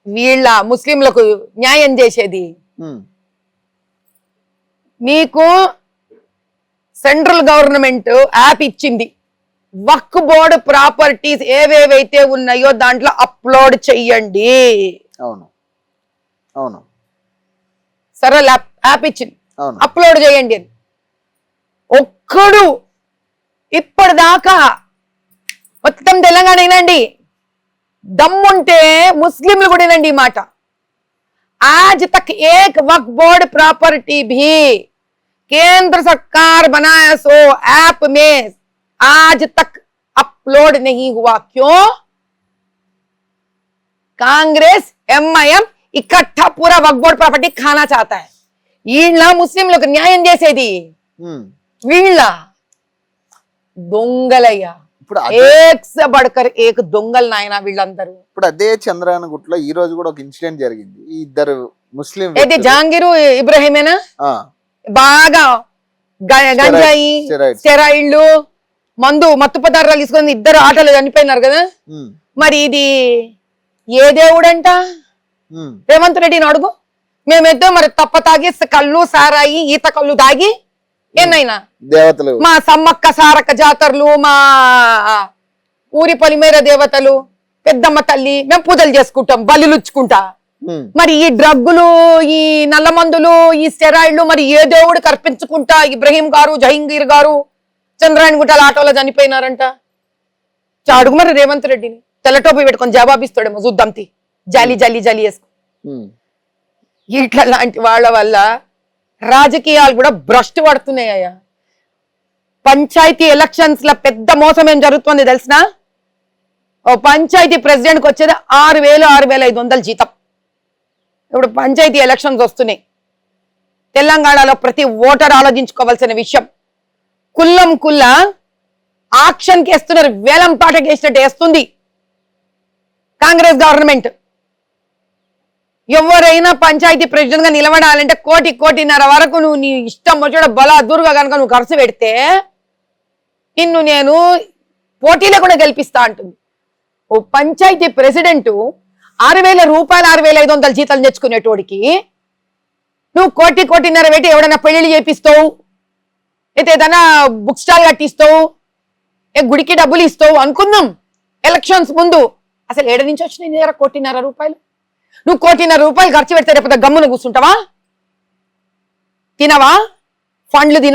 వీళ్ళ ముస్లింలకు న్యాయం చేసేది? మీకు సెంట్రల్ గవర్నమెంట్ యాప్ ఇచ్చింది, వక్ఫ్ బోర్డు ప్రాపర్టీస్ ఏవేవైతే ఉన్నాయో దాంట్లో అప్లోడ్ చెయ్యండి. అవును అవును సరళ యాప్ ఇచ్చింది, అప్లోడ్ చేయండి అని. ఒక్కడు ఇప్పటిదాకా మొత్తం తెలంగాణ వినండి, దమ్ముంటే ముస్లింలు కూడా వినండి ఈ మాట. आज तक एक वक्फ बोर्ड प्रॉपर्टी भी केंद्र सरकार बनाया सो ऐप में आज तक अपलोड नहीं हुआ. क्यों? कांग्रेस MIM इकट्ठा पूरा वक्फ बोर्ड प्रॉपर्टी खाना चाहता है. వీళ్ళ ముస్లింలకు న్యాయం చేసేది వీళ్ళ దొంగలయ్యా. ఏక్ దొంగలు నాయన వీళ్ళందరూ. ఇప్పుడు అదే చంద్రాయన గుట్లో ఈ రోజు కూడా ఒక ఇన్సిడెంట్ జరిగింది. ఈ ఇద్దరు ముస్లిం అయితే జహాంగీరు ఇబ్రహీమేనా బాగా గంజాయి స్టెరాయిడ్లు మందు మత్తు పదార్థాలు తీసుకొని ఇద్దరు ఆటలు చనిపోయినారు కదా. మరి ఇది ఏ దేవుడంట? రేవంత్ రెడ్డిని అడుగు. మేమైతే మరి తప్ప తాగి కళ్ళు సారాయి ఈత కళ్ళు తాగి ఏనైనా దేవతలు, మా సమ్మక్క సారక్క జాతరలు, మా ఊరి పొలిమేర దేవతలు, పెద్దమ్మ తల్లి మేము పూజలు చేసుకుంటాం, బలిలుచ్చుకుంటా. మరి ఈ డ్రగ్గులు, ఈ నల్ల మందులు, ఈ స్టెరాయిడ్లు మరి ఏ దేవుడు కర్పించుకుంటా ఇబ్రహీం గారు, జహంగీర్ గారు చంద్రాయణ గుట్టల ఆటోలో చనిపోయినారంట. అడుగు మరి రేవంత్ రెడ్డిని. తెల్లటోపి పెట్టుకొని జవాబిస్తాడేమో చూద్దాంతి. జాలి జాలి జాలి వేసుకో. ఇట్లా లాంటి వాళ్ళ వల్ల రాజకీయాలు కూడా భ్రష్టు పడుతున్నాయ్యా. పంచాయతీ ఎలక్షన్స్ లో పెద్ద మోసం ఏం జరుగుతుంది తెలిసిన? ఓ పంచాయతీ ప్రెసిడెంట్కి వచ్చేది 6,000 6,500 జీతం. ఇప్పుడు పంచాయతీ ఎలక్షన్స్ వస్తున్నాయి. తెలంగాణలో ప్రతి ఓటర్ ఆలోచించుకోవాల్సిన విషయం. కుల్లం కుల్ల ఆక్షన్కి వేస్తున్నారు, వేలం పాటకి వేసినట్టు వేస్తుంది కాంగ్రెస్ గవర్నమెంట్. ఎవరైనా పంచాయతీ ప్రెసిడెంట్ గా నిలబడాలంటే 1,00,00,00,000 వరకు నువ్వు నీ ఇష్టం వచ్చాడు బలా దూరుగా కనుక నువ్వు ఖర్చు పెడితే నిన్ను నేను పోటీ లేకుండా గెలిపిస్తా అంటుంది. ఓ పంచాయతీ ప్రెసిడెంట్ 6,000 రూపాయలు 6,500 జీతాలు తెచ్చుకునేటోడికి నువ్వు 1,00,00,00,000 పెట్టి ఎవడైనా పెళ్లి చేపిస్తావు, అయితే ఏదైనా బుక్ స్టాల్ కట్టిస్తావు, గుడికి డబ్బులు ఇస్తావు అనుకుందాం. ఎలక్షన్స్ ముందు అసలు ఏడ నుంచి వచ్చినాయి 1,00,00,00,000 రూపాయలు? నువ్వు 1,00,00,00,000 రూపాయలు ఖర్చు పెడితే రేపు గమ్మున కూర్చుంటావా? తినవా? ఫండ్లు